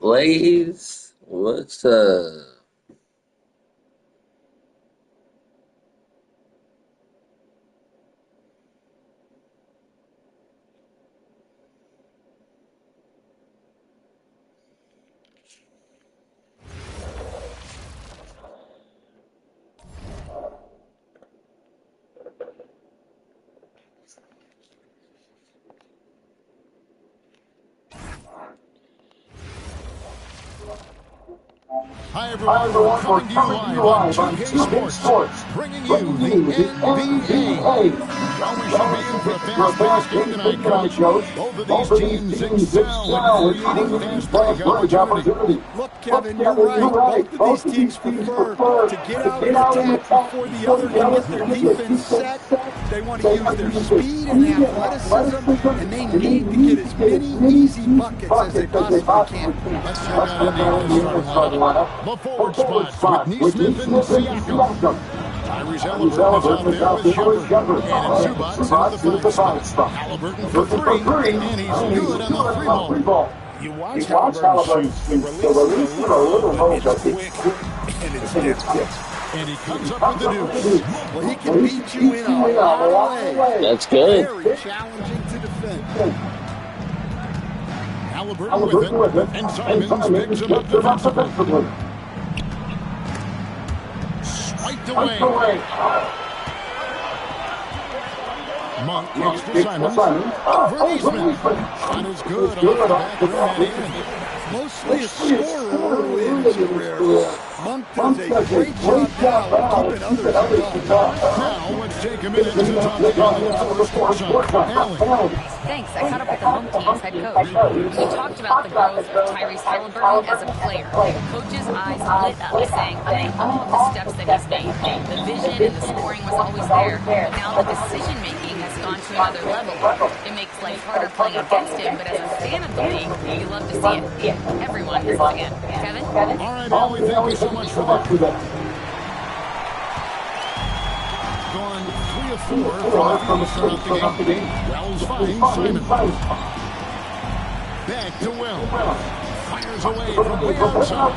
Blaze, what's up? Hi everyone, we're coming to you live on 2K Sports, bringing you the NBA. Well, we should be in for a fast-paced game tonight, Coach. Both of these teams excel at creating fast break opportunity. Look, Kevin, you're right. Both of these teams prefer to get out and attack before the other can get their defense set. They want to use their speed and athleticism, and they need to get as many easy buckets as they possibly can. Let's check out Indiana's starting lineup. The forward spots with Neesmith and Siakam. Tyrese Halliburton is out there with Shepard. And Zubac's in the 5 spot. Halliburton for three, and he's good on the 3-ball. You watch Halliburton shoot. The release is a little low, but it's quick and it's different. And he comes up with the deuce. Well, he can beat you in a lot of ways. That's good. Very challenging to defend. Halliburton with it, and Simons picks him up defensively. Striked away. Monk kicks to Simons. Over Neesmith. Shot is good off the back rim and in. Mostly a scorer early in his career. Monk does a great job now of keeping others involved. Now let's take a minute to talk about the sports Allie. Thanks. I caught up with the home team's head coach. We talked about the growth of Tyrese Halliburton as a player. The coach's eyes lit up, saying, I love the steps that he's made. The vision and the scoring was always there, but now the decision-making has gone to another level. It makes life harder playing against him, but as a fan of the league, you love to see it. Everyone is loving it. Kevin? All right, Allie, thank you so much for that. Gone 3 of 4 from the start of the game. Wells finds Simon. Back to Wells. Fires away from way outside.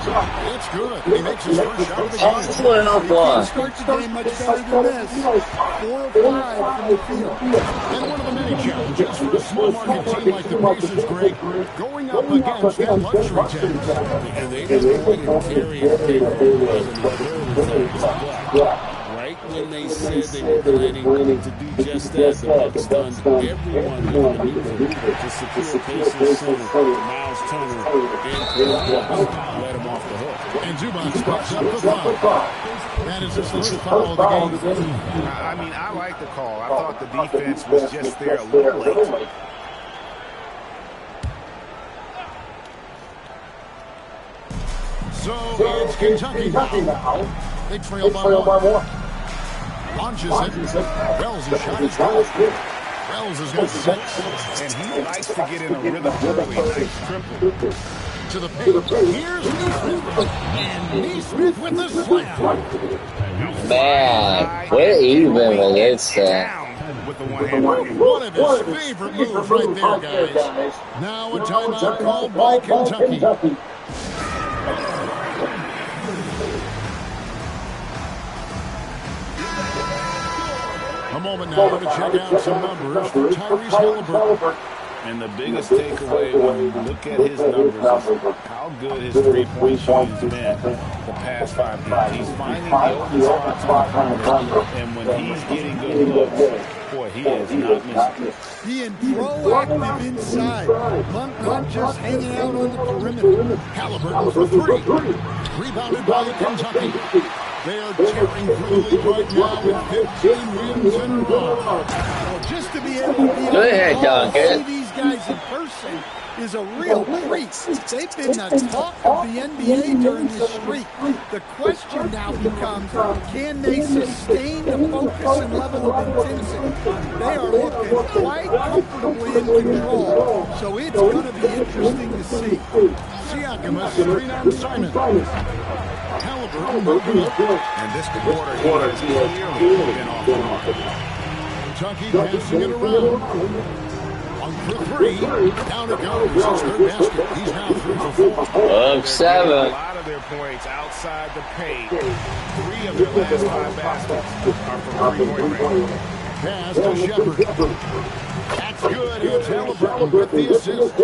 It's good. He makes his first shot of the game. Excellent block. Starts the game much better than this. 4 of 5 from the field. And one of the many challenges for a small market team like the Pacers, Greg, going up against that luxury tax. And they just wanted to carry it. Right when they said they were planning to do just that, the Bucks done everyone with a maneuver to secure Pacers center Miles Turner and let him off the hook. And Zubac picks up the foul. That is his first foul of the game. I mean, I like the call. I thought the defense was just there a little late. So it's Kentucky now. They trail by one. Launches it. Wells' shot is good. Wells has got 6. And he likes to get in a rhythm early. Nice triple. To the paint. Here's Neesmith. And Neesmith with the slam. Man, we're even against that. One of his favorite moves right there, guys. Now a timeout called by Kentucky. A moment now to check out some numbers for Tyrese Halliburton. And the biggest takeaway when you look at his numbers is how good his three-point shooting has been the past 5 games. He's finding the open spots on the perimeter, and when he's getting good looks, boy, he is not missing. Being proactive inside. Monk not just hanging out on the perimeter. Halliburton for 3. Rebounded by Kentucky. They are tearing through the league right now with 15 wins in a row. Well, just to be able to be Go ahead, able to Duncan. see these guys in person is a real treat. They've been the talk of the NBA during this streak. The question now becomes, can they sustain the focus and level of intensity? They are looking quite comfortably in control, so it's going to be interesting to see. Siakam has a screen on Simon. Halliburton moving up. And this quarter, he has clearly been off the mark. Kentucky passing it around. On for three. Down it goes. His third basket. He's now 3 for 4. Up 7. A lot of their points outside the paint. 3 of their last 5 baskets are from three-point range. Pass to Shepard. That's good. It's Halliburton with the assist.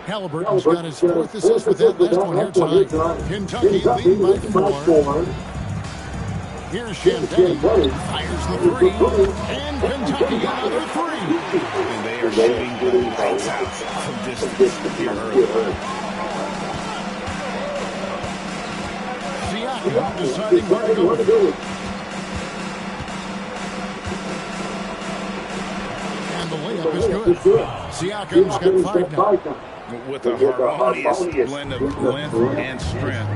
Halliburton's got his 4th assist with that last one here tonight. Kentucky leading by 4. Here's Champagne. Fires the 3. And Kentucky another 3. And they are shooting the lights out from distance here early. Siakam deciding where to go. And the layup is good. Siakam's got 5 now. With a harmonious blend of length and strength,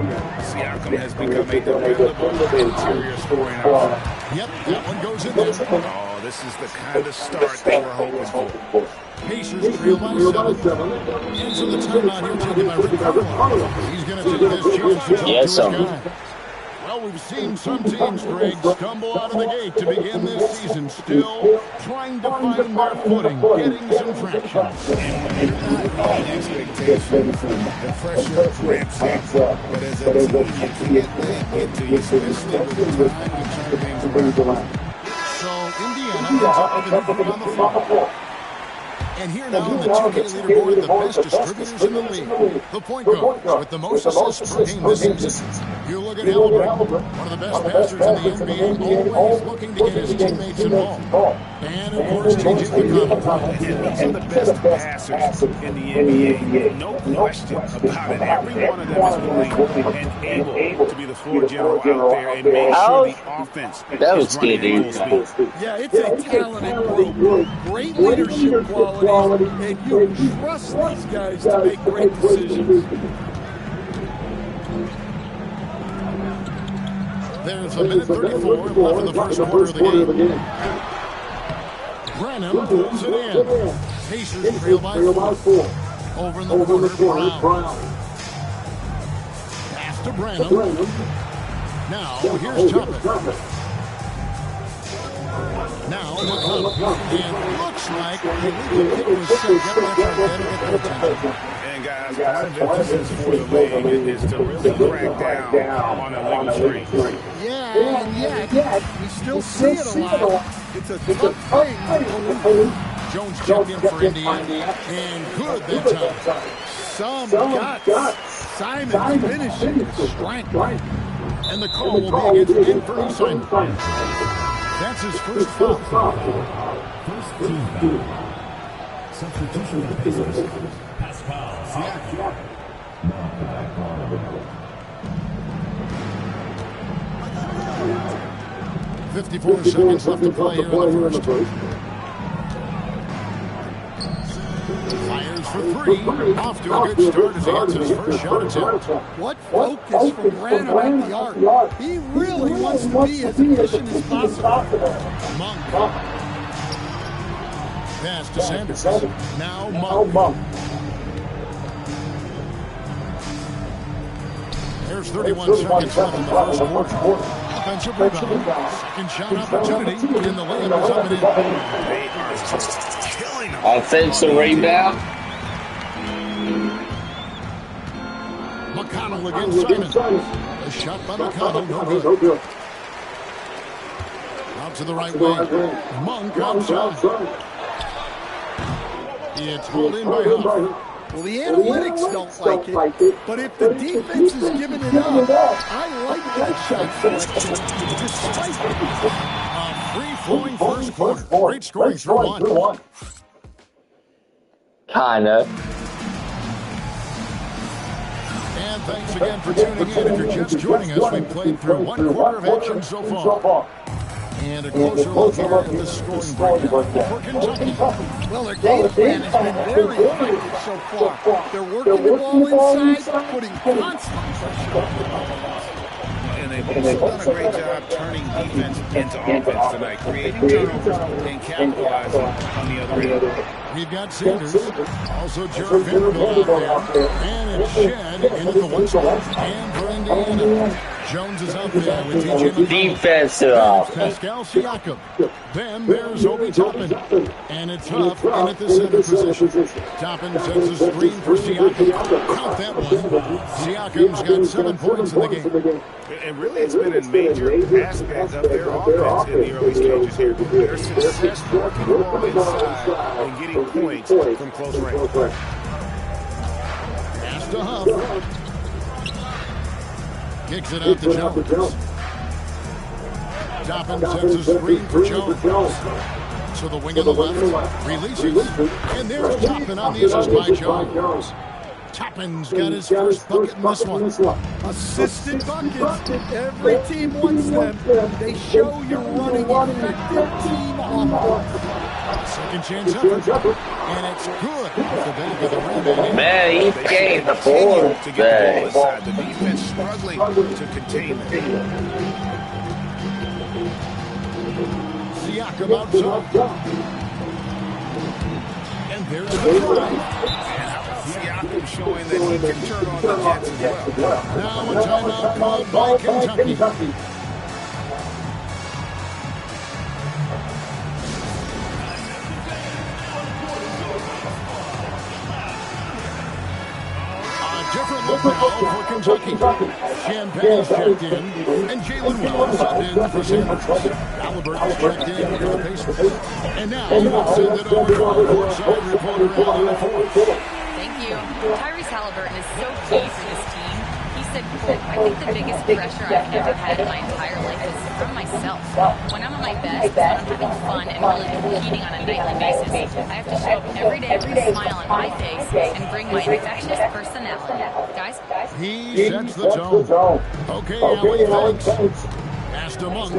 Siakam has become a dependable interior scoring option. Yep, that one goes in there. Oh, this is the kind of start they were hoping for. Pacers trail by 7. And so the timeout here taken by Rick Carlisle. He's going to take this chance to talk to his guy. Well, we've seen some teams, Greg, stumble out of the gate to begin this season, still trying to find their footing, getting some traction. And when you're not meeting expectations, the pressure ramps up. But as a team, you can't let it get to you, especially with the time to turn things around. So Indiana ends up with a new on the floor. And here now on the 2K leaderboard, the best distributors in the league. The point guards with the most assists per game this season. You look at Halliburton, one of the best passers in the NBA, always looking to get his teammates involved. And, of course, TJ McConnell. And these are the best passers in the NBA. No question about it. Every one of them is willing and able to be the floor general out there and make sure the offense is running at full speed. Yeah, it's a talented group. Great leadership qualities, and you trust these guys to make great decisions. There's a minute 34 left in the first quarter of the game. Branham pulls it in. Pacers trail by 4. Over in the corner, Brown. Pass to Branham. Now, here's Thomas. Now, McConnell. And looks like the illegal kick was set. Yep, that's right. That'll get their attention. And guys, one of the emphasis for the league is to really crack down on illegal screens. Yeah, and yet, we still see it a lot. It's a tough thing to believe. Jones checked in for Indiana. And good that time. Some guts. Simon finishing with strength. And the call will be against Anthony Simon. That's his first foul. First team foul. Substitution of the Pacers. Pass foul. Siakam. 54 seconds left to play here in the first. Fires for 3. Off to a good start as he hits his first shot attempt. What focus from Branham at the arc. He really wants to be as efficient as possible. Monk. Pass to Sanders. Now Monk. There's 31 seconds left in the first quarter. Offensive rebound. Second shot opportunity. And the layup is up and in. They are just killing them. Offensive rebound. McConnell against Simon. A shot by McConnell, no good. Out to the right wing. Monk outside. It's hauled in by Huff. Well, the analytics don't like it, but if the defense is giving it up, I like that shot selection. Despite A free-flowing first quarter. Great scoring through one. Kinda. And thanks again for tuning in. If you're just joining us, we've played through one quarter of action so far. And a closer look here at the scoring breakdown for Kentucky. well, their game plan has been very effective so far. They're working the ball inside, putting constant pressure on the offense. And they've also done a great job turning defense into offense tonight, creating turnovers and capitalizing on the other end. We've got Sanders, also Jared Vanderbilt out there, and it's Shed into the one side. And Indiana. Jones is out there with TJ McConnell. Defensive. Pascal Siakam. Then there's Obi Toppin. And it's Huff in at the center position. Toppin sets a screen for Siakam. Count that one. Siakam's got 7 points in the game. And really, it's been a major aspect of their offense in the early stages here. Their success working the ball inside and getting points from close range. Pass to Huff. Kicks it out to Jones. Toppin sets a screen for Jones. To the wing of the left. Releases. And there's Toppin on the assist by Jones. Toppin's got his first bucket in this one. Assisted buckets. Every team wants them. They show you're running effective team offense. Second chance effort. And it's good. The back of the rebound. Man, he gave the board. To get the ball inside. The defense struggling to contain it. Siakam outside. And there's the drive. Siakam showing that he can turn on the Jets as well. Now a timeout called by Kentucky. Different look now for Kentucky. Champagne's checked in, and Jalen Wells subbed in for Sanders. Halliburton's checked in for the Pacers. And now we'll send it over to our courtside reporter, Alana Ford. Thank you. Tyrese Halliburton is so key for this team. He said, quote, I think the biggest pressure I've ever had in my entire life is from myself. When I'm at my best, when I'm having fun and really competing on a nightly basis, I have to show up every day with a smile on my face and bring my infectious personality. Guys? He sets the tone. Okay, Allie, thanks. Pass to Monk.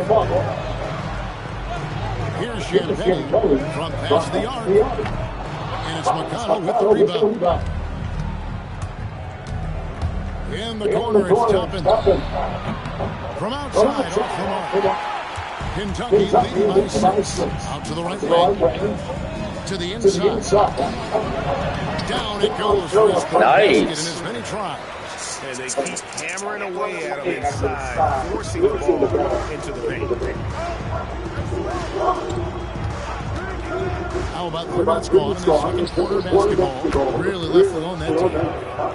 Here's Champagne from past the arc. And it's McConnell with the rebound. In the corner, it's Toppin. From outside, off the mark. Kentucky leading by 6. Out to the right wing. To the inside. Down it goes for his basket in as many tries. And they keep hammering away at him inside, forcing the ball into the paint. How about 3 minutes gone in the second quarter of basketball? Really left alone that team.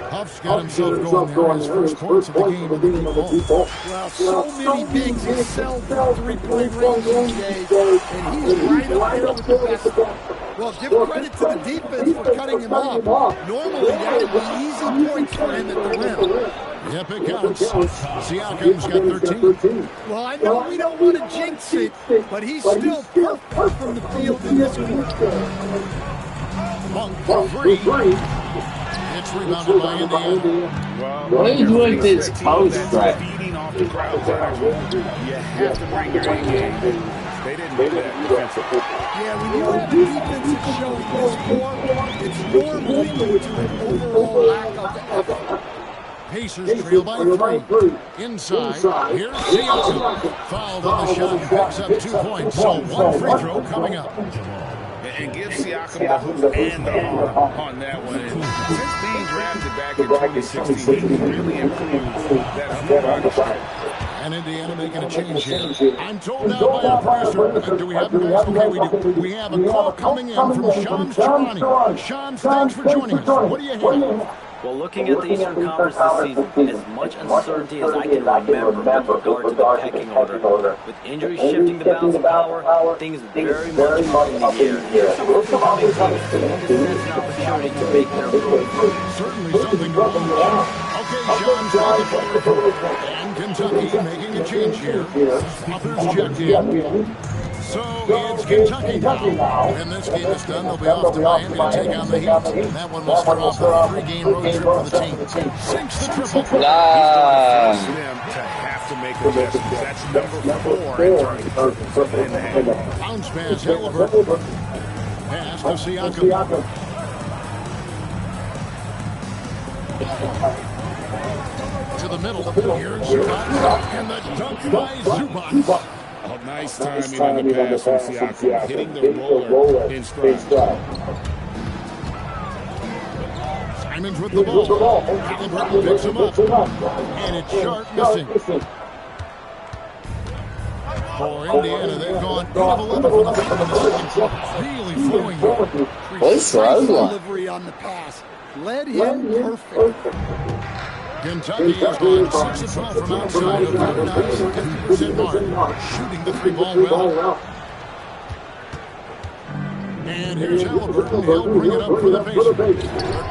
Huff's got himself going there in his first points of the game in the deep ball. Well, so many bigs excel from three-point range these days, and he's right up there with the best. Well, give credit to the defense for cutting him off. Normally, that would be easy points for him at the rim. Yep, it counts. Siakam's got 13. Well, I know we don't want to jinx it, but he's still perfect from the field in this quarter. Monk for 3. It's rebounded by Indiana. What is with this post track? Feeding off the crowd's energy. You have to bring your A game. They didn't do that defensively. Yeah, when you have a defense that's showing this poor, it's normally due to an overall lack of effort. Pacers trail by 3. Inside, here's Siakam. Fouled on the shot and picks up 2 points. So 1 free throw coming up. And give Siakam the hoop and the arm on that one. And since being drafted back in 2016, he really improved that hoop. And Indiana making a change here. I'm told now by our producer. Do we have the guys? Okay, we do. We have a call coming in from Shams Charani. Shams, thanks for joining us. What do you have? Well, looking at the Eastern Conference this season, as much uncertainty as I can remember with regard to the pecking order, with injuries shifting the balance of power, things very much up in the air. Some of the coming teams won't get an opportunity to make their move. Certainly something to watch. Okay, Shams, and Kentucky making a change here. Others checked in. So it's Kentucky now. When this game is done, they'll be off to Miami to take on the Heat. And that one will start off the 3-game road trip for the team. Sinks the triple. Force them to have to make adjustments. That's number 4 in terms of bounce pass, Halliburton. Pass to Siakam. To the middle. Here's Zubac. And the dunk by Zubac. Nice timing on the pass from Siakam, hitting the roller in stride. Simon's with the ball. Halliburton picks him up. And it's Sharp missing. For Indiana, they've gone 8 of 11 from the field in the second quarter. Really flowing here. What's wrong? Delivery on the pass. Led him perfect. Kentucky has gone 6 of 12 from outside, a very nice 50% mark. Shooting the 3-ball well. And here's Halliburton. He'll bring it up for the Pacers. They're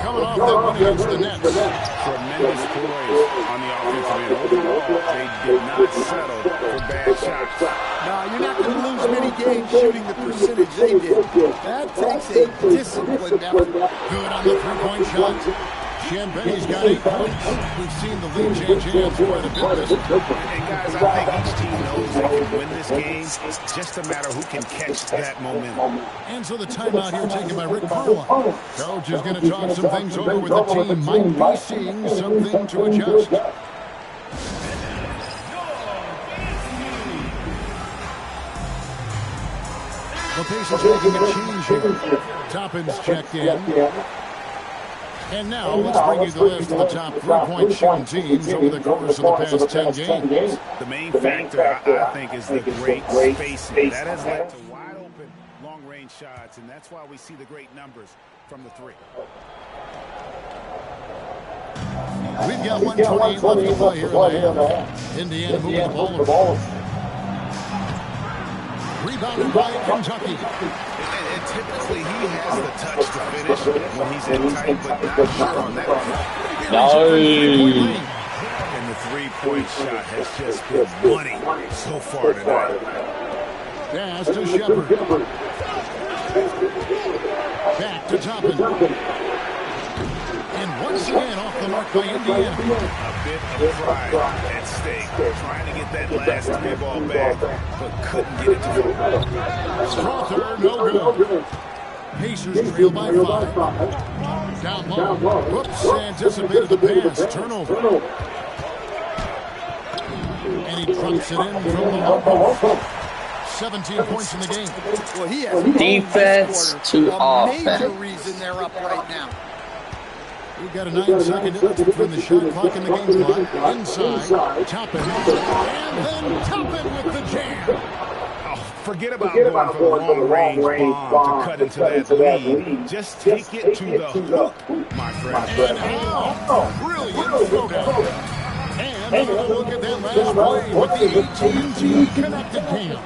coming off that one against the Nets. Tremendous poise on the offensive end. Overall, they did not settle for bad shots. No, you're not going to lose many games shooting the percentage they did. That takes a disciplined effort. Good on the three-point shot. Champagne's got 8 points. We've seen the lead change hands quite a bit. And guys, I think each team knows they can win this game. It's just a matter who can catch that momentum. And so the timeout here taken by Rick Carlisle. Coach is going to talk some things over with the team. Might be seeing something to adjust. The Pacers making a change here. Toppin's checked in. And now let's bring you the list of the top 3-point shooting teams over the course of the past 10 games. The main factor, I think, is the great spacing. That has led to wide-open, long-range shots, and that's why we see the great numbers from the 3. We've got 128 left to play here in the half. Indiana moving the ball. Rebounded by Kentucky. And typically he has the touch to finish when he's in tight, but not sure on that one. No. And the 3-point shot has just been money so far tonight. Pass to Shepard. Back to Toppin. And once again off the mark by Indiana. A bit of pride at stake. Trying to get that last 3-ball back, but couldn't get it to fall. Strother, no good. Pacers trail by 5. Down low. Whoops, anticipated the pass. Turnover. And he drops it in from the low post. 17 points in the game. Well, he has defense to offense. A major reason they're up right now. We've got a 9-second difference between the shot clock and the game clock. Inside, Toppin. And then Toppin with the jam. Forget about going for the long-range bomb to cut into that lead. Just take it to the hoop, my friend. And how brilliant throwdown. And another look at that last play with the AT&T connected cam.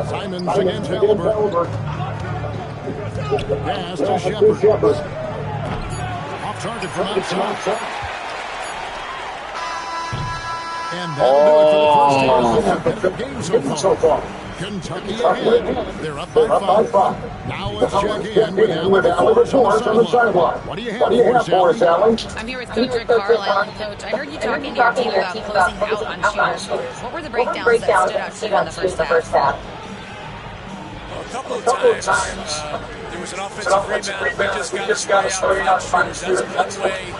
Simons against Halliburton. Pass to Shepard. Off target from outside. And that'll do it for the first half of the game so far. Kentucky ahead. They're up by 5. Now let's check in with Allie on the sideline. What do you have for us, Allie? I'm here with Coach Rick Carlisle. Coach, I heard you talking to your team about closing out on shooters. What were the breakdowns that stood out to you in the first half? A couple of times. There was an offensive rebound. We just got to straighten out shooters. That's one way.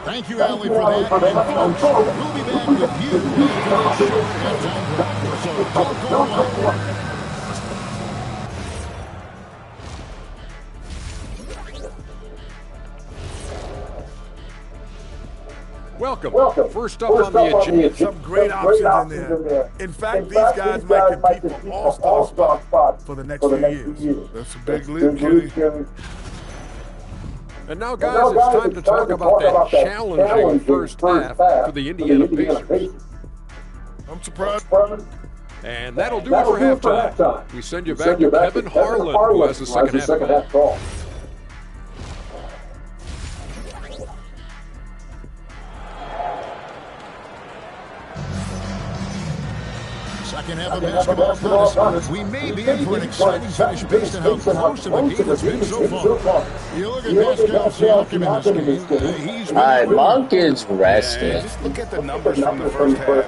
Thank you, Allie, for that. We'll be back with you after this short halftime break. So don't go away. Welcome. First up on the agenda. Some great options in there. In fact, these guys might compete for all-star spots for the next few years. That's a big leap, Kenny. And now, guys, it's time to talk about that challenging first half for the Indiana Pacers. I'm surprised. And that'll do it for halftime. We send you back to Kevin Harlan, who has the second half call. Second half of basketball promise. We may be in for an exciting finish based on how close of a game it's been so far. You look at Pascal Siakam in this game. He's Alright, Monk is resting. Just look at the numbers from the first half.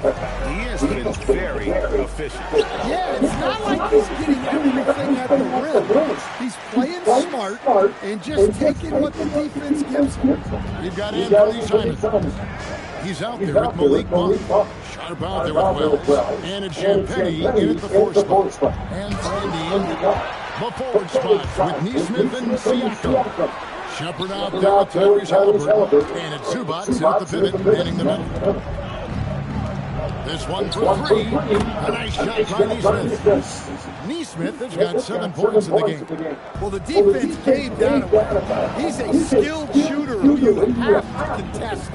He has been very efficient. Yeah, it's not like he's getting everything at the rim. He's playing smart and just taking what the defense gives him. You've got Anthony Simons. He's out there with Malik Monk. Sharp out there with Wells. And it's Champagnie in at the 4 spot. And for Indiana, The forward spots with Neesmith and Siakam. Shepard out there with Tyrese Halliburton. And it's Zubats at the pivot, manning the middle. This one for three. A nice shot by Neesmith. Neesmith has got 7 points in the game. Well, the defense gave that away. He's a skilled shooter who you have to contest.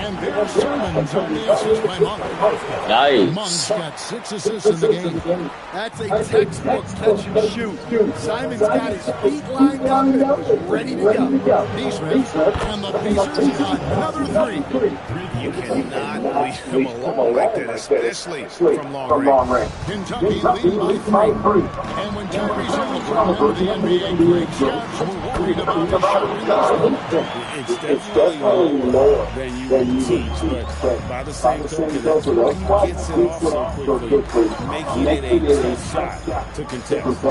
And there's Sermons on the assist by Monk. Nice. Monk's got 6 assists in the game. That's a textbook catch and shoot. Simon's got his feet lined up and was ready to go. Neesmith and the Pacers on another three. You cannot leave him alone like that, especially from long range. Kentucky leading by 3. And when Tyrese Halliburton entered the NBA grade, scouts were worried about his shot release. It's definitely lower than you would teach, but by the same token, that's why he gets it off so quickly, making it a tough shot to contest.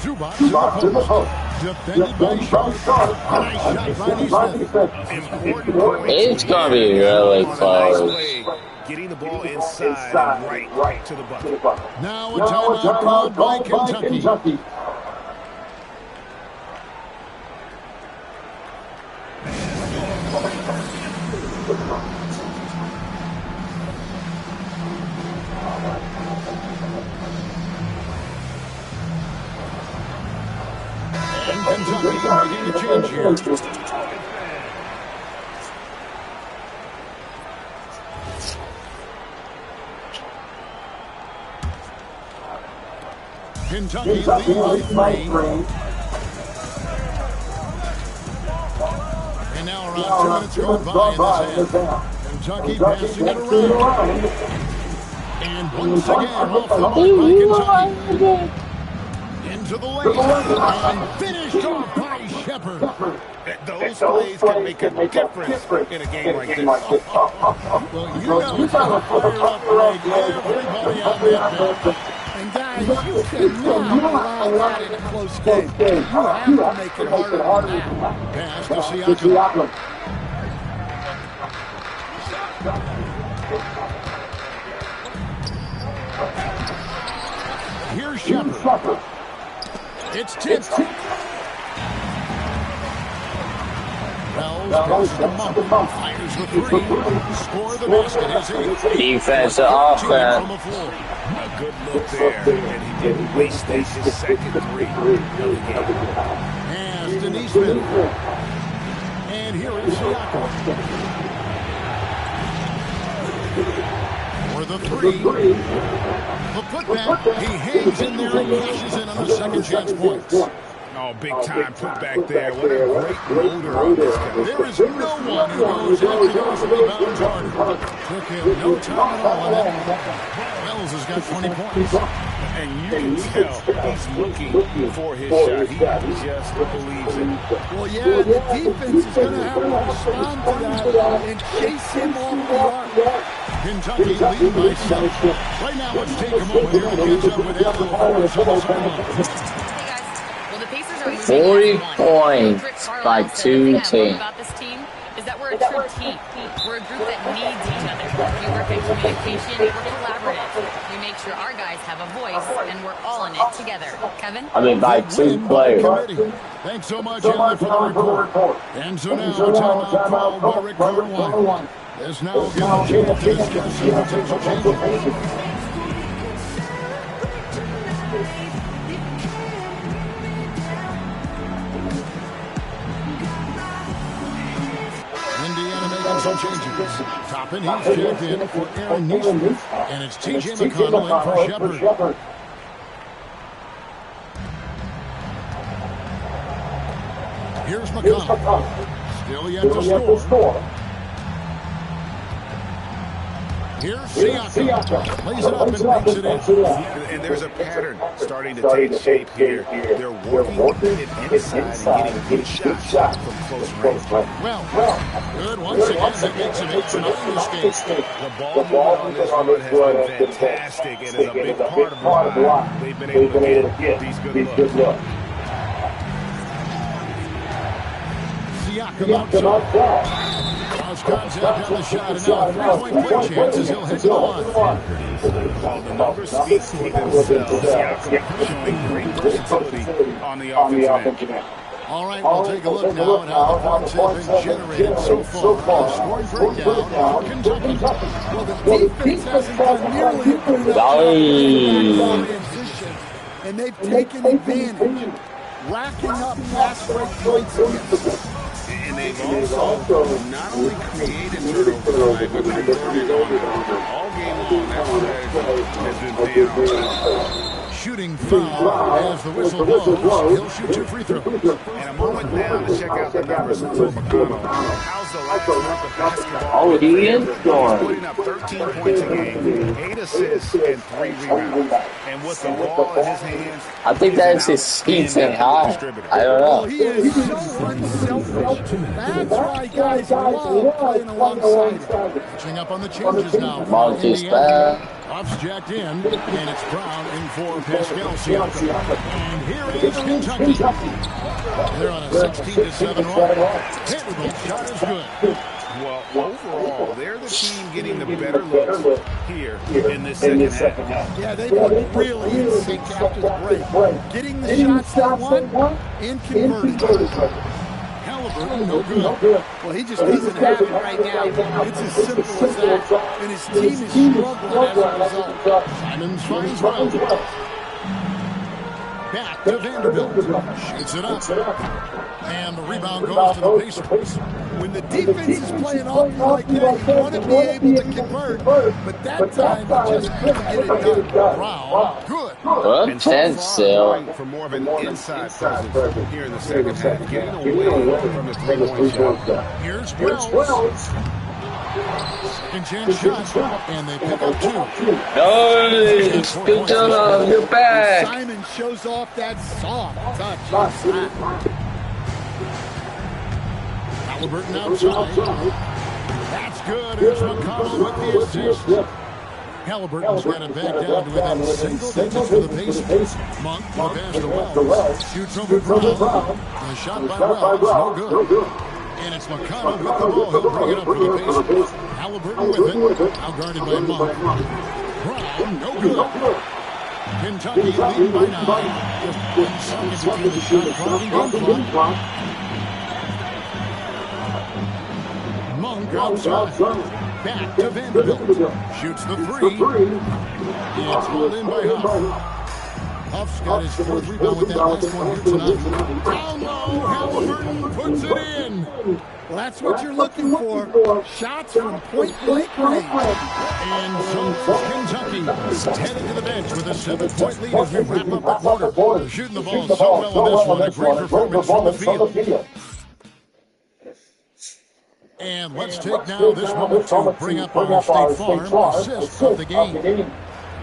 Zubats in the post. Defended by Sharp. Nice shot by Neesmith. It's going to be really close. Getting the ball inside and right to the bucket. Now a timeout called by Kentucky. And Kentucky making a change here. Kentucky leads by 3. And now around 2 minutes gone by in this half. Kentucky passing it around. And once again off the mark by Kentucky. Into the lane. And finished off by Shepard. Those plays can make a difference in a game like this. Well, you know how to fire up everybody on that bench. And guys, you cannot allow that in a close game. You have to make it harder than that. Pass to Siakam. Here's Shepard. It's tipped. Wells goes to Monk. Fires the 3. Score the basket is 8. Defense to offense. A good look there, and he didn't waste his second 3 of the game. Pass to Neesmith. And here is Siakam. For the 3. The putback. He hangs in there and cashes in on the second chance points. Oh, big time putback there. What a great motor on this guy. There is no one who goes after those rebounds harder. Took him no time at all on that. Wells has got 20 points. And you can tell he's looking for his shot. He just believes it. Well, yeah, the defense is going to have to respond to that and chase him off the arc. Kentucky lead by 7. Right now, let's take a moment here to catch up with Al for the sideline. 40 points by 2 teams. About this team is that we're a true team. We're a group that needs each other. We work in communication. We're collaborative. We make sure our guys have a voice, and we're all in it together. Kevin? I mean, by 2 players. Thanks so much, Ellen, for the report. And so now, a timeout called by Rick Carwine. There's now a chance to discuss some potential changes. Some changes. Toppin, he's checked in for Aaron Neesmith, and it's T.J. McConnell in for Shepard. Here's McConnell. Still yet to score. Here's Siakam. Plays it up and makes it in. And there's a pattern starting to take shape here. They're working it inside and getting good shots from close range. Well, good once again. That makes it 8 for 9 this game. The ball movement on this run has been fantastic and is a big part of why they've been able to get these good looks. Siakam outside. He'll contact on the shot, and now a three-point play chance as he'll head to the line. Well, the numbers speak for themselves. Siakam showing great versatility on the offensive end. All right, we'll take a look now at how the points have been generated so far. Scoring breakdown for Kentucky. Well, the defense hasn't done nearly a good enough job transition, and they've taken advantage, racking up fast break points against. And they've also not only created turnover time, but converted on them. All game long, that strategy has been paying off. Shooting foul as the whistle blows. He'll shoot 2 free throws. And a moment now to check out the numbers for McConnell. How's the last month of basketball? Oh, he is scoring. Putting up 13 points a game, 8 assists, and 3 rebounds. And with the ball in his hands, I think that's his speed thing high. I don't know. He is so unselfish. That's why guys love playing alongside him. Catching up on the changes now. Monty's back. Off's jacked in, and it's Brown in for Pascal Siakam. And here is Kentucky. They're on a 16-7 run. Hit with the shot is good. Well, overall, they're the team getting the better looks here in this second half. Yeah, they've looked really in sync after the break. Getting the shots they want and converting. Halliburton, no good. Well, he just doesn't have it right now. It's as simple as that. And his team is struggling as a result. Simons finds Brown. Back to Vanderbilt. Shoots it up. And the rebound goes to the Pacers. When the defense is playing off you like that, you want to be able to convert. But that time, he just couldn't get it done. Brown, good. Well, standstill. For more of an inside presence here in the second half, getting away from the three-point shot. Here's Wells. Second chance shot, and they pick up 2. Nice. Good job. You're back. Simon shows off that soft touch. Halliburton outside. That's good. Here's McConnell with the assist. Halliburton's got it back down to within single digits for the Pacers. Monk with a pass to Wells. Shoots over Brown. The shot by Wells, no good. And it's McConnell with the ball. He'll bring it up for the Pacers. Halliburton with it. Now guarded by Monk. Brown, no good. Kentucky leading by 9. Just 1 second between the shot clock and game clock. Monk outside. Back to Vanderbilt. Shoots the 3. It's pulled in by Huff. Huff's got his 4th rebound with that last one here tonight. Down low, Halliburton puts it in. Well, that's what you're looking for. Shots from point-blank range. And so Kentucky headed to the bench with a 7-point lead as we wrap up the quarter. Shooting the ball so well in this one. A great performance from the field. And let's take now this moment to bring up our State Farm assist of the game.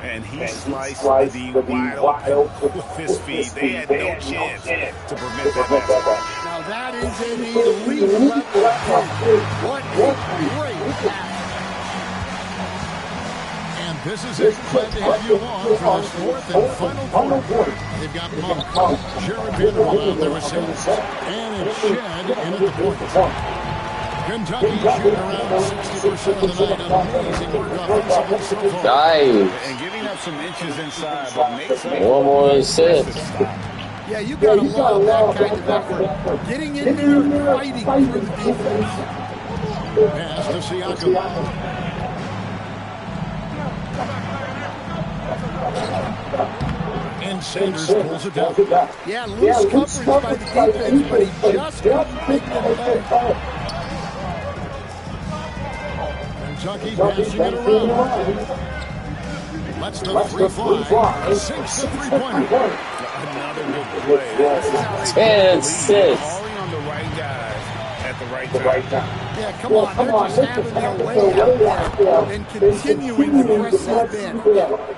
And he sliced the wide open with his feet. They had no chance to prevent that basket. Now that is an elite level play. What a great pass. And this is it. Glad to have you along for this 4th and final quarter. They've got Monk, Jared Vanderbilt out there with 6, and it's Shed in at the point. Kentucky shooting around 60% of the night. Amazing work offensively so far. Nice. And giving up some inches inside, but makes up. One more assist. Yeah, you got to love that kind of effort. Getting in there and fighting for the defense. Pass to Siakam. And Sanders pulls it down. Yeah, loose coverage by the defense, but he just couldn't make them pay. Kentucky passing it around. Lets the 3 fly. Sinks the 3-pointer. Another good play. 10 assists. Calling on the right guys at the right time. Yeah, come on. They're just having their way out there and continuing to press that bench.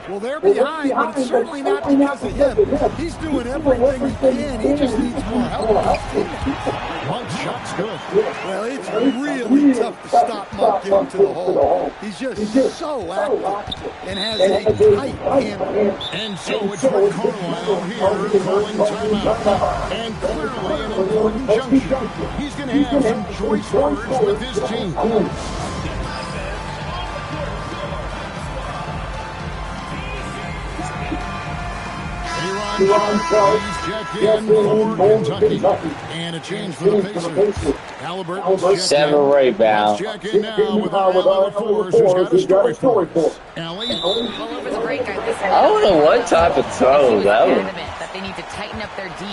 Well, they're behind, but it's certainly not because of him. He's doing everything he can. He just needs more help from his teammates. Monk shot's good. Well, it's really tough to stop Monk getting to the hole. He's just so active and has a tight handle. And so it's Rick Carlisle here calling timeout. And clearly an important junction. He's going to have some choice words with his team. He's checked in for Kentucky. And a change for the Pacers. Halliburton's Seven rebounds. Check in now with our Ally Force, who's got a story for us. Allie? Well, over the break, I listened. I don't know what type of throw that was. Adamant that they need to tighten up their D.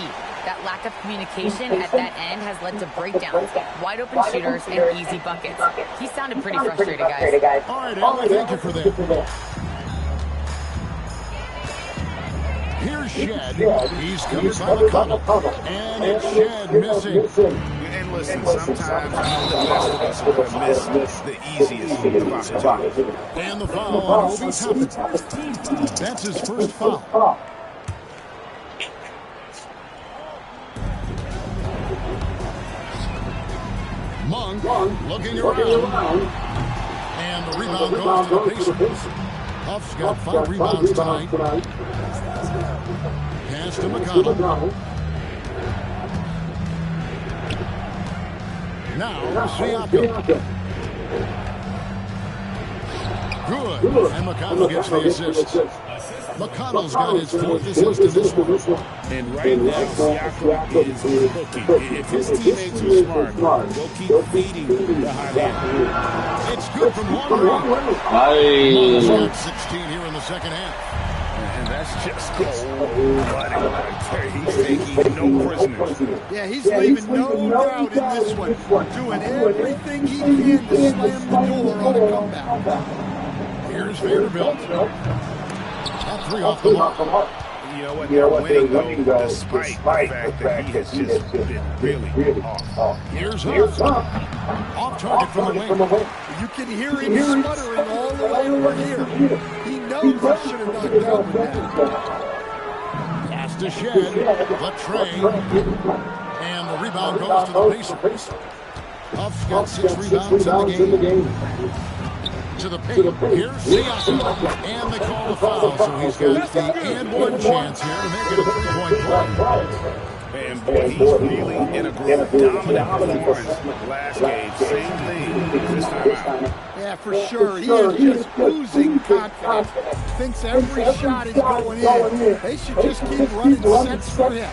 That lack of communication at that end has led to breakdowns, wide open shooters, and easy buckets. He sounded pretty frustrated, guys. All right, Allie, thank you for that. Here's Shed. He's covered by McConnell. And it's Shed missing. And listen, sometimes I know the best of us are going to miss the easiest spots. And the foul on Obi Toppin. That's his first foul. Monk looking around. And the rebound goes to the Pacers. Huff's got 5 rebounds tonight. Pass to McConnell. Now, Siakam. Good. And McConnell gets the assist. McConnell's got his 4th assist in this one. And right now, Siakam is cooking. If his teammates are smart, they'll keep feeding the hot hand. It's good from long range. Nice. Got 16 here in the second half. And that's just cold-blooded right there. He's taking no prisoners. Yeah, he's leaving no doubt in this one. Doing everything he can to slam the door on a comeback. Here's Vanderbilt. That 3 off the mark. You know what? They're winning, though, despite the fact that he has just been really off. Here's Huff. Off target from the wing. You can hear him sputtering all the way over here. He knows he should have knocked down with that. Pass to Shed. Latrey. And the rebound goes to the Pacers. Huff's got 6 rebounds in the game. To the paint. Here's Siakam. And they call the foul, so he's got the and one chance here to make it a 3-point play. And boy, he's really in a groove. Dominant performance last game. Same thing this time out. Yeah, for sure. He is just oozing confidence. Thinks every shot is going in. They should just keep running sets for him.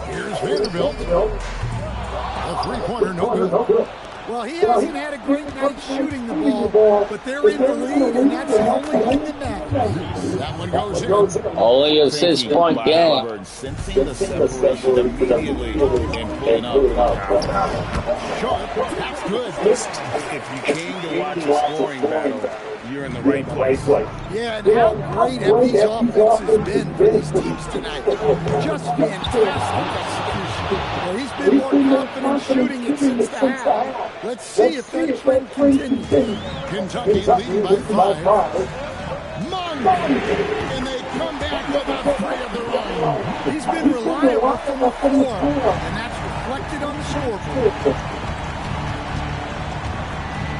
Here's Vanderbilt. A 3-pointer, no good. Well, he hasn't had a great night shooting the ball, but they're in the lead, and that's the only thing that matters. That one goes in. Only a 6-point game. Sensing the separation immediately and pulling up. Sharp, that's good. If you came to watch a scoring battle, you're in the right place. Yeah, and how great have these offenses been for these teams tonight? Just fantastic execution. Well, he's been more confident shooting it since the half. Let's see if that trend continues. Kentucky leading by 5. Monk! And they come back with a 3 of their own. He's been reliable from the floor, and that's reflected on the scoreboard.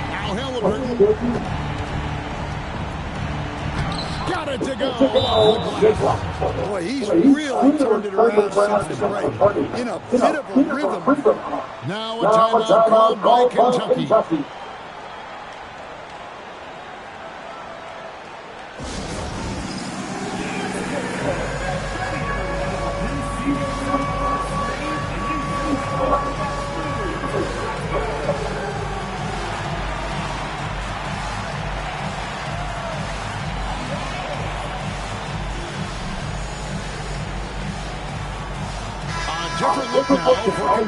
Now Halliburton. Got it to go. Boy, he's really turned it around since the break. In a bit of a rhythm. Now a timeout called by Kentucky. Different look now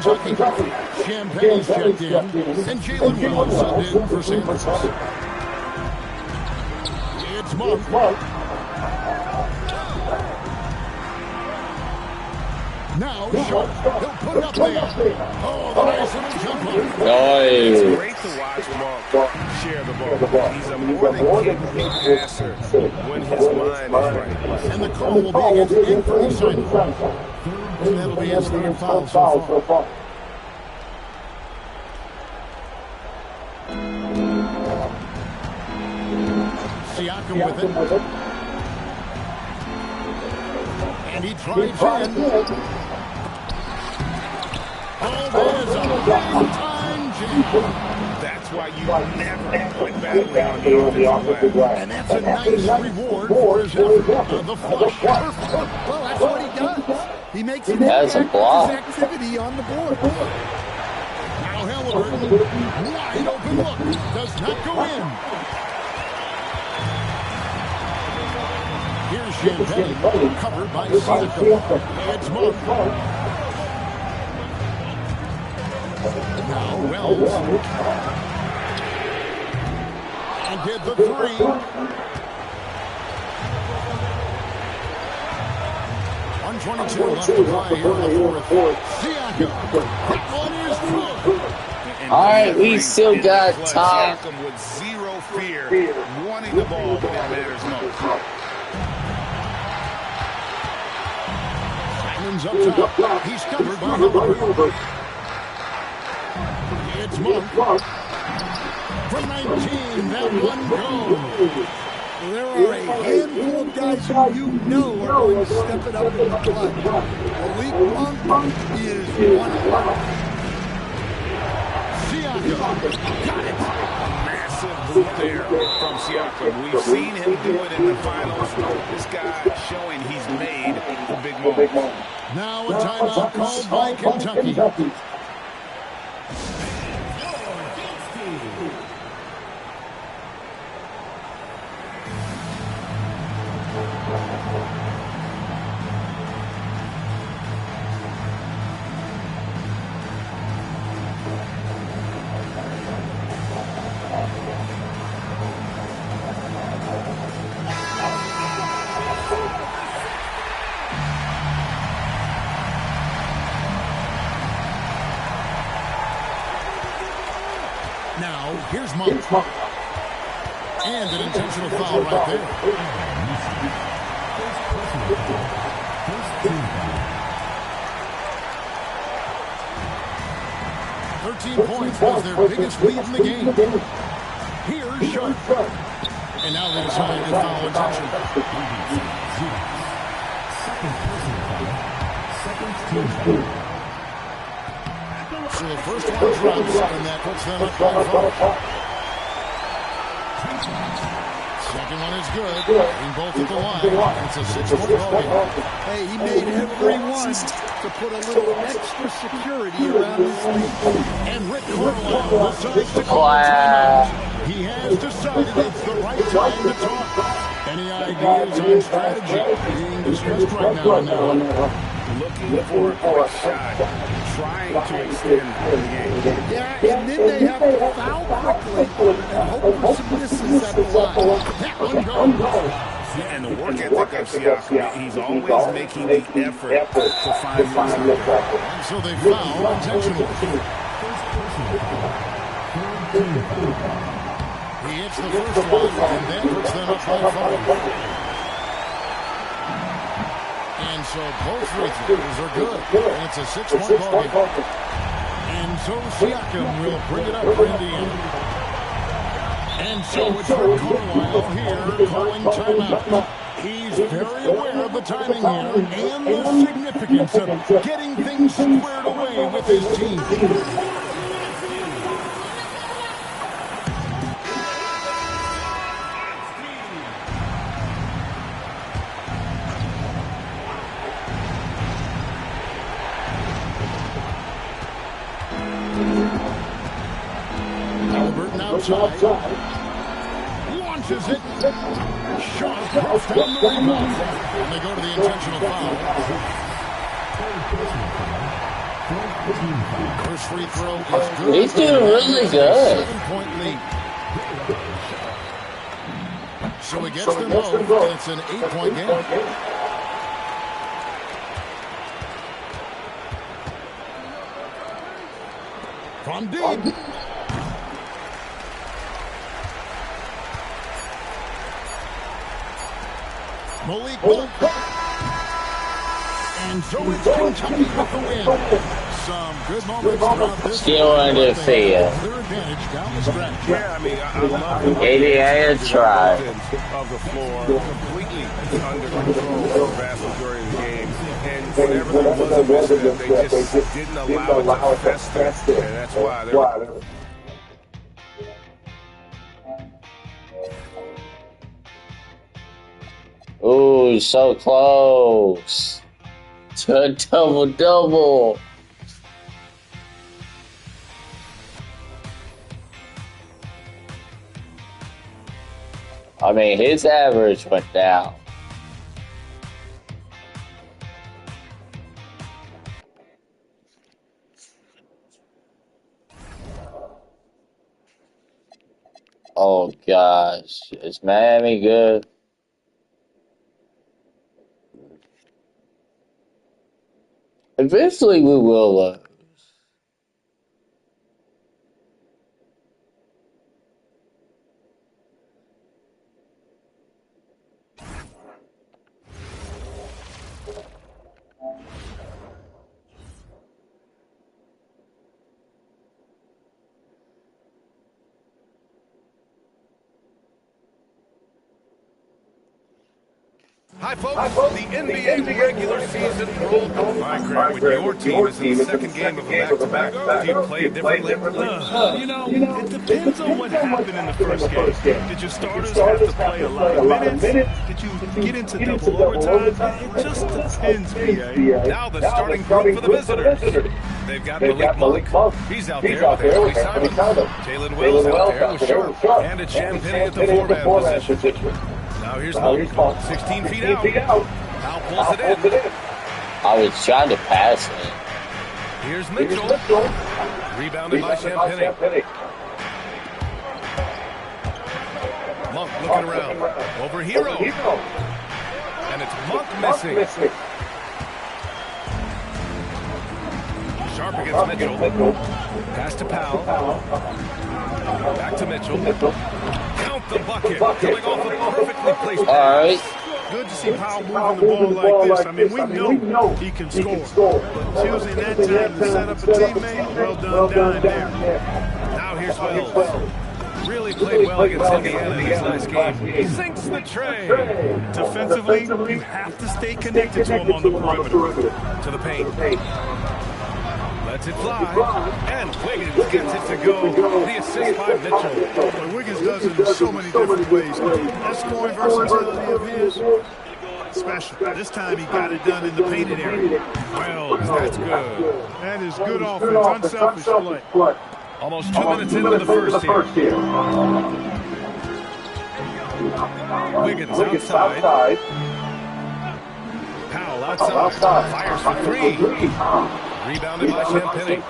for Kentucky. Champagne's checked in, and Jalen Wells subbed in for Sanders. It's Monk. Now Sharp. He'll put it up there. Oh, the nice little jump. Nice. It's great to watch Monk share the ball. He's a more than capable passer when his mind is right. And the call will be against Anthony Simon. And that'll be his 3rd foul so far. Siakam with it. And he drives in. Oh, there's a big-time jam. That's why you never quit battling on the offensive glass. And that's a nice reward for his effort. The flush. Well, that's what he does. He makes an That's a impact block. with his activity on the board. Now Halliburton, wide open look, does not go in. Here's Champagne, covered by Siakam. It's Monk. Now Wells. And get the three. 122 left to play here in the fourth. Siakam. That one is good. All right, we still got time. Siakam with zero fear, wanting the ball when it matters most. Simon's up top. He's covered by Halliburton. It's Monk. From 19, that one goes. There are a handful of guys who you know are going to step it up in the clutch. Malik Monk is one of them. Siakam. Got it. Massive boot there from Siakam. We've seen him do it in the finals. This guy showing he's made the big moments. Now a timeout called by Kentucky. Now, here's Monk. And an intentional foul right there. 13 points was their biggest lead in the game. Here's Sharp. And now they decide to foul intention. So the first one drops, and that puts them up by 5. Second one is good. Getting both at the line. It's a 6-point ball. Hey, he made every one to put a little extra security around his lead. And Rick Carlisle decides to call timeout. He has decided it's the right time to talk. Any ideas on strategy being discussed right now? Looking for a quick shot, trying to extend the game. Yeah, and then they have to foul quickly and hope for some misses at the line. That one goes. And the work ethic of Siakam, he's always making the effort to find what's in the back. And so they foul intentionally. He hits the first one, and that puts them up by 5. And so both free throws are good. And it's a 6-point ball game. And so Siakam will bring it up for Indiana. And so it's Rick Carlisle here calling timeout. He's very aware of the timing here and the significance of getting things squared away with his team. Halliburton outside. Launches it. Sharp drops down the rebound. And they go to the intentional foul. First free throw is good. He's doing really good. 7-point lead. So he gets them both, and it's an 8-point game. From deep. Malik Monk. And so it's Kentucky with the win. Some good moments throughout this. Still undefeated. Clear advantage down the stretch. Yeah, I mean, I love the ADA try. of the floor, completely under control for the vast majority of the game. And whenever there was a misstep, they just didn't allow it to fester. And that's why they're... Ooh, so close to a double-double. I mean, his average went down. Oh, gosh. Is Miami good? Eventually, we will lose. Hi, folks. The NBA regular season rolled. All right, Greg, when your team is in the second game of a back-to-back, do you play differently? You know, it depends on what happened in the first game. Did your starters have to play a lot of minutes? Did you get into double overtime? It just depends, B.A. Now the starting group for the visitors. They've got Malik Monk. He's out there with Anthony Simons. Jalen Wells out there with Sharp. And it's Champagne at the four-man position. Now here's Monk, 16 feet out. Now pulls it in. I was trying to pass it. Here's Mitchell. Rebounded by Champagne. Monk looking around. Over Hero. And it's Monk missing. Sharp against Mitchell. Pass to Powell. Back to Mitchell. Count the bucket. Coming off a perfectly placed pass. All right. Good to see Powell moving the ball like this. I mean, we know he can score. But choosing that time to set up a teammate, well done there. Now here's Wells. Really played well against Indiana in his last game. He sinks the tray. Defensively, you have to stay connected to him on the perimeter. To the paint. Lets it fly. And Wiggins gets it to go. The assist by Mitchell. Well, Wiggins does it in so many different ways. That scoring versatility of his, special. This time he got it done in the painted area. Wells, that's good. That is good offense, unselfish play. Almost 2 minutes into the first here. Wiggins outside. Powell outside. Fires for three. Rebounded by Champagne.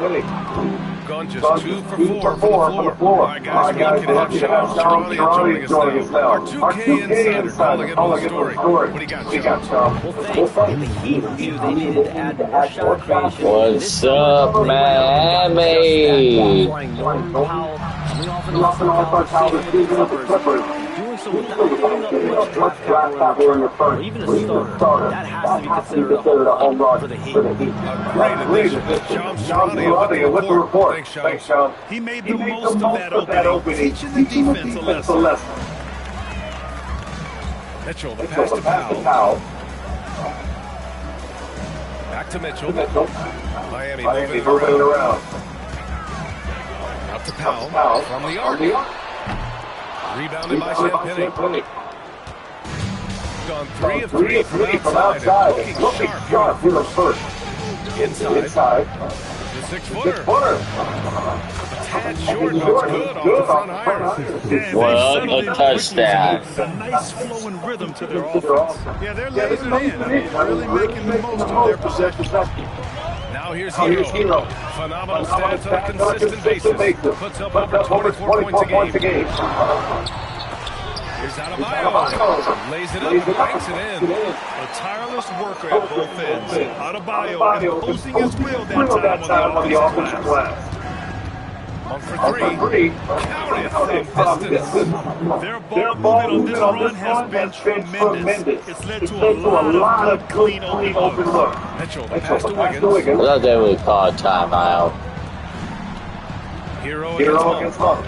Gone just 2 for 4 from the floor. All right, guys, one can have Sean joining us now. Our 2K insider calling it on the story. What do you got, Sean? Well, thanks. In the Heat review, they needed to add more shot creation. What's up, Miami? Powell coming off an offensive with the Clippers. Doing so without giving up much draft capital in return, or even a starter. That has to be considered a home run for the Heat. A great addition. Sean Strani with the report. Thanks, Sean. He made the most of that opening, teaching the defense a lesson. Mitchell, the pass to Powell. Back to Mitchell. Miami moving it around. Up to Powell from the arc. Rebounded by Champagne. Gone 3 of 3 from outside. And looking sharp here first. Inside. The 6-footer. A tad short, but it's good off the front iron. Well, a touchdown. A nice flowing rhythm to their offense. Yeah, they're laying it in. I mean, really making the most of their possession. Now here's Hero. Phenomenal stats on a consistent basis. Puts up over 24 points a game. Here's Adebayo. Lays it up and banks it in. A tireless worker at both ends. Adebayo imposing his will that time on the offensive glass. 1 for 3. Count it from distance. Their ball movement on this run has been tremendous. It's led to a lot of good, clean, open look. Mitchell, the pass to Wiggins. I thought they would call a timeout. Hero against Monk.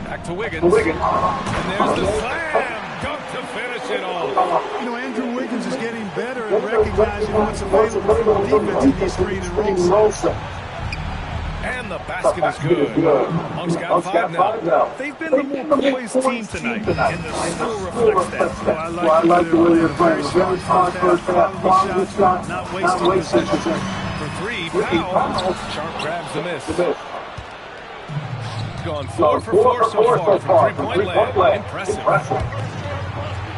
Back to Wiggins. And there's the slam. Dunk to finish it all. You know, Andrew Wiggins is getting better they're recognizing what's available from the defense in these screen and roll sets. And the basket is good. Hawks got 5 now. They've been the more poised team tonight, and the score reflects that. So I like the way they're playing. Very smart first half, quality shots, not wasting possession. For 3, Powell. Sharp grabs the miss. Gone 4 for 4 so far from three-point land. Impressive.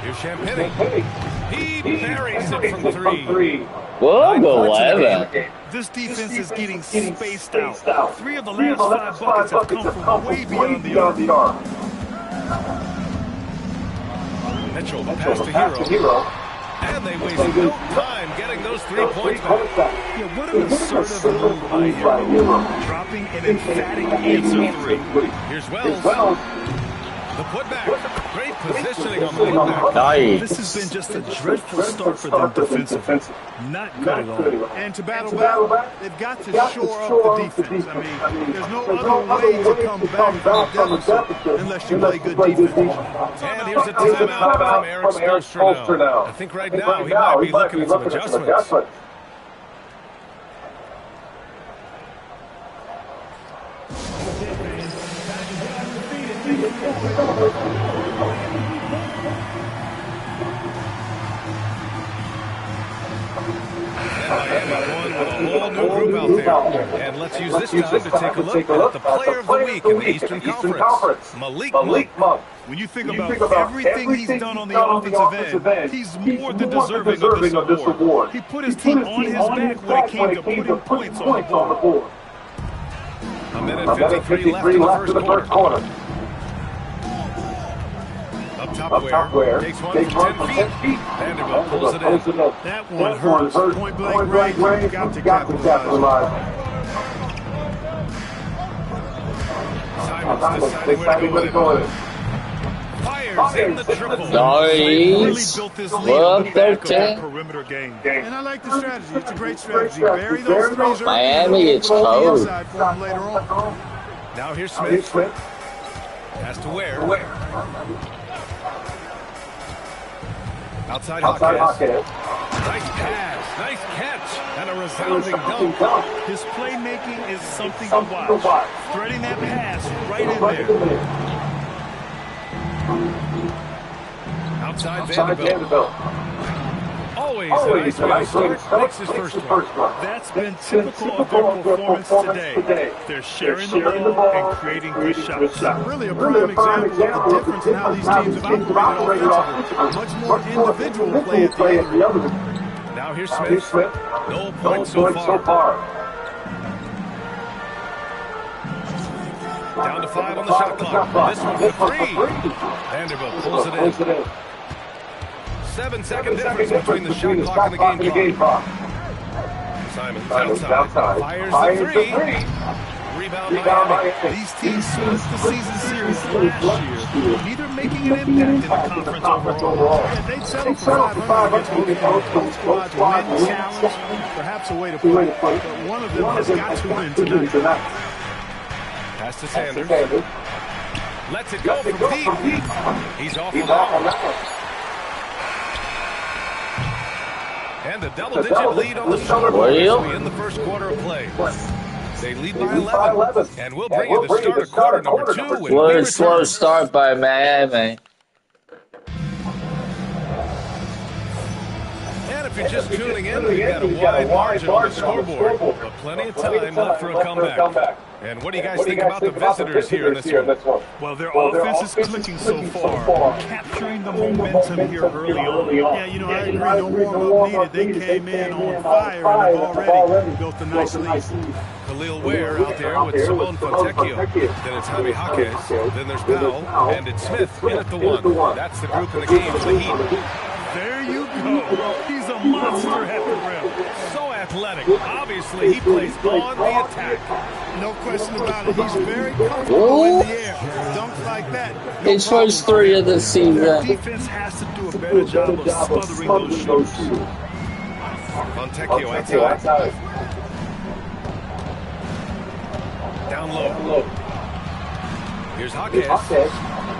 Here's Champagny. He buries it from 3. Whoa, 11. This defense is getting spaced out. 3 of the last 5 buckets have come from way beyond the arc. Mitchell, the pass to Hero. And they wasted no time getting those 3 points back. Yeah, what an assertive move by Hero. Dropping an emphatic answer 3. Here's Wells. The putback. Great positioning on the putback. Nice. This has been just a dreadful start for them defensively. Not good at all. And to battle back, they've got to shore up the defense. I mean, there's no other way to come back from a deficit unless you play good defense. And here's a timeout from Eric Spoelstra now. I think right now he might be looking at some adjustments. And let's use this time to take a look at the player of the week in the Eastern Conference, Malik Monk. When you think about everything he's done on the offensive end, he's more than deserving of this award. He put his team on his back when it came to putting points on the board. A minute 53 left in the first quarter. Up top where takes one from 10 feet. Vanderbilt pulls it in. That one hurts. Point blank range. You got to capitalize. Simons deciding where to go with it. Fires in the triple. Nice. Really built this lead on the back of that 13. perimeter game. And I like the strategy. It's a great strategy. Bury those threes early. Miami, it's cold. Inside for them later on. Now here's Smith. Has to Ware. Outside Hawkins. Nice pass, nice catch, and a resounding dunk. His playmaking is something to watch. Threading that pass right in there. Outside Vanderbilt. Always a nice way to start. Makes his first one. That's been typical of their performance today. They're sharing the ball and creating good shots. Really a prime example of the difference in how these teams have operated offensively. Much more individual play at the other end. Now here's Smith. No points so far. Down to 5 on the shot clock. This one for 3. Vanderbilt pulls it in. 7-second difference between the shot clock and the game clock. Simons outside. Fires the 3. Rebound Miami. These teams split the season series last year, neither making an impact in the conference overall. Yeah, they'd settle for 500 against both squads, win, challenge, perhaps a way to play. But one of them has got to win tonight. Pass to Sanders. Lets it go from deep. He's off the ball. And a double-digit lead on the scoreboard as we end the first quarter of play. They lead by 11, and we'll bring you the start of quarter number 2. Slow start by Miami. And if you're just tuning in, we've got a wide margin on the scoreboard, but plenty of time left for a comeback. And what do you guys think about the visitors here in this one? Well, their offense is clicking so far, capturing the momentum here early on. Yeah, you know, I agree, no warm-up needed. They came in on fire and have already built a nice lead. Khalil Ware out there with Simone Fontecchio. Then it's Javi Jaquez. Then there's Powell. And it's Smith in at the 1. That's the group in the game for the Heat. There you go. He's a monster at the rim. So athletic. Obviously, he plays on the attack. No question about it. He's very comfortable in the air. Dunks like that. His first 3 of the season. Defense has to do a better job of smothering those shooters. Fontecchio outside. Down low. Here's Jaquez.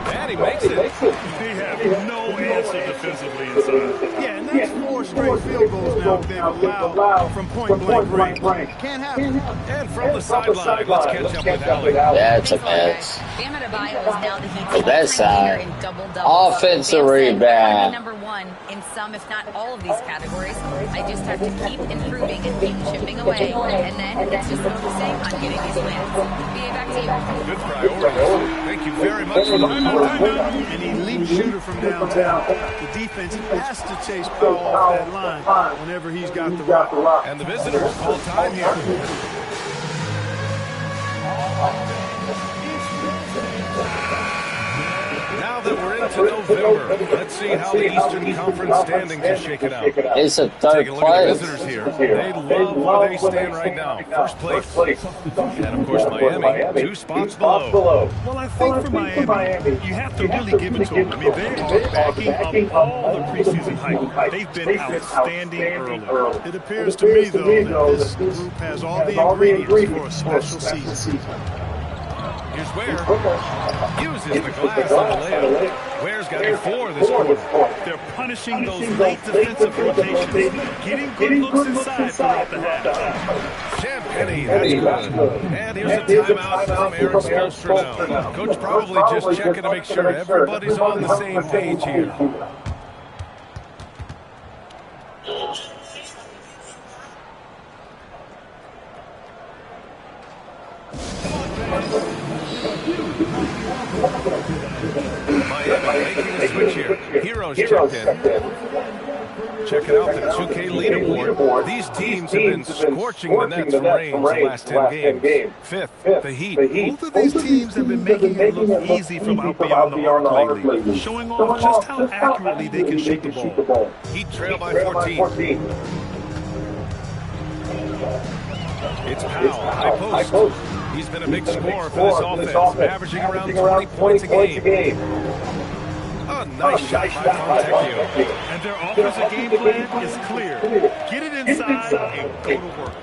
And he makes it. They have no answer defensively inside. Yeah, and that's 4 straight field goals now they've allowed from point-blank range. Can't happen. And from the sideline, let's catch up with Allie. That's a pass. Bam Adebayo is now the Heat's But that all-time leader side, in double-doubles. offensive Bam said, rebound. "I'm #1 in some, if not all of these categories. I just have to keep improving and keep chipping away, and then it's just focusing on getting these wins." BA, back to you. Good priorities. Thank you very much for the report. An elite shooter from downtown. The defense has to chase Powell off that line whenever he's got the rock. And the visitors call time here. Now that we're into November, let's see how the Eastern Conference standings are shaking out. It's a Take third a look at the place. visitors here. They love where they stand right now. First place. And, of course, Miami, 2 spots below. Well, I think for Miami, you have to really give it to them. I mean, they are backing up all the preseason hype. They've been outstanding early. It appears to me, though, that this group has all the ingredients for a special season. Here's Ware. Uses the glass on the layup. Ware's got 4 this quarter. They're punishing those late defensive rotations, getting good looks inside throughout the half. Champagny, that's good. And here's a timeout from Eric Spoelstra now. Coach probably just checking to make sure everybody's on the same page here. Miami making a switch here. Heroes checked in. Checking out the 2K leaderboard. These teams have been scorching the Nets from range the last 10 games. Fifth, the Heat. Both of these teams have been making it look easy from out beyond the arc lately, showing off just how accurately they can shoot the ball. Heat trail by 14. It's Powell, high post. He's been a big scorer for this offense, averaging around 20 points a game. A nice shot by Fontecchio. And their offensive game plan is clear. Get it inside and go to work.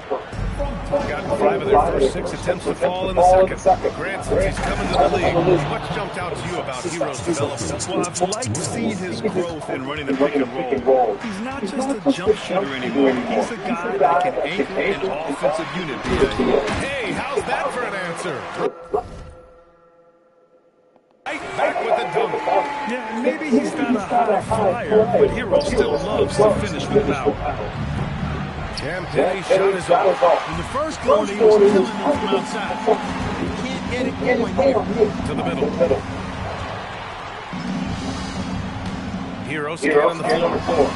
Gotten 5 of their first 6 attempts to fall in the second. Grant, since he's coming to the league, what's jumped out to you about Hero's development? Well, I've liked seeing his growth in running the pick and roll. He's not just a jump shooter anymore. He's a guy that can anchor an offensive unit. Hey, how's that for an answer? Right back with the dunk. Yeah, maybe he's not a high flyer, but Hero still loves to finish with power. Champagny shot is off. In the first quarter, he was killing them from outside. He can't get it going here. To the middle. Hero scanning the floor.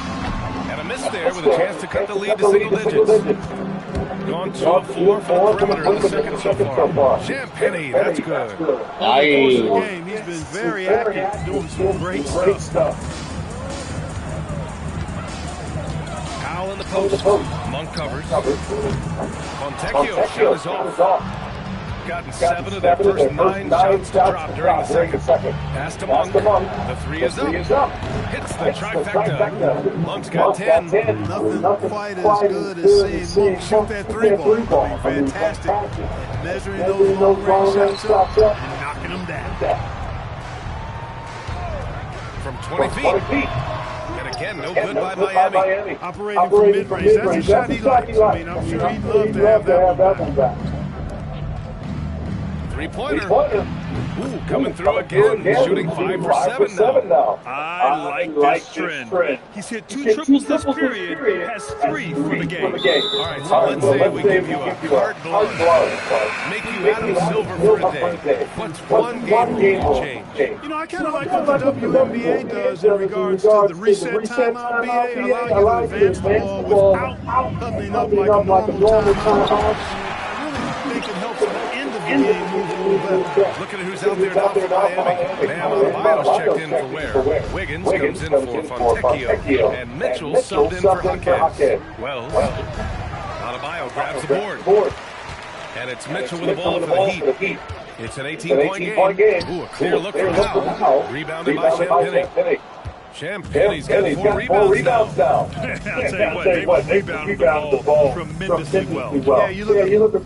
And a miss there with a chance to cut the lead to single digits. Gone 2 of 4 from the perimeter in the second so far. Champagny, that's good. Nice. He's been very active, doing some great stuff. Powell in the post. Monk covers. Fontecchio shot is off. Gotten 7 of their first 9 shots to drop during the second. Pass to Monk. The 3 is up. Hits the trifecta. Monk's got 10. Nothing quite as good as seeing Monk shoot that 3-ball. I mean, fantastic. Measuring those long-range shots up and knocking them down. From 20 feet. And again, no good by Miami. Operating from mid-range. That's a shot he likes. I mean, I'm sure he'd love to have that one back. Three-pointer. Ooh, coming through again. Shooting 5 for 7 now. I like this trend. He's hit 2 triples this period, has 3 for the game. All right, so let's say we give you a carte blanche. Make you Adam Silver for a day. What's one game you can change? You know, I kind of like what the WNBA does in regards to the reset timeout. BA allow you to advance the ball without huddling up like a normal timeout. I really think it helps at the end of the game move a little better. Looking at who's out there now for Miami. Bam Adebayo's checked in for Ware. Wiggins comes in for Fontecchio. And Mitchell subbed in for Jaquez. Well, Adebayo grabs the board. And it's Mitchell with the ball for the Heat. It's an 18-point game. Ooh, a clear look for Powell. Rebounded by Champagny. Champagny's got 4 rebounds now. I'll tell you what, they rebounded the ball tremendously well. Yeah, you look at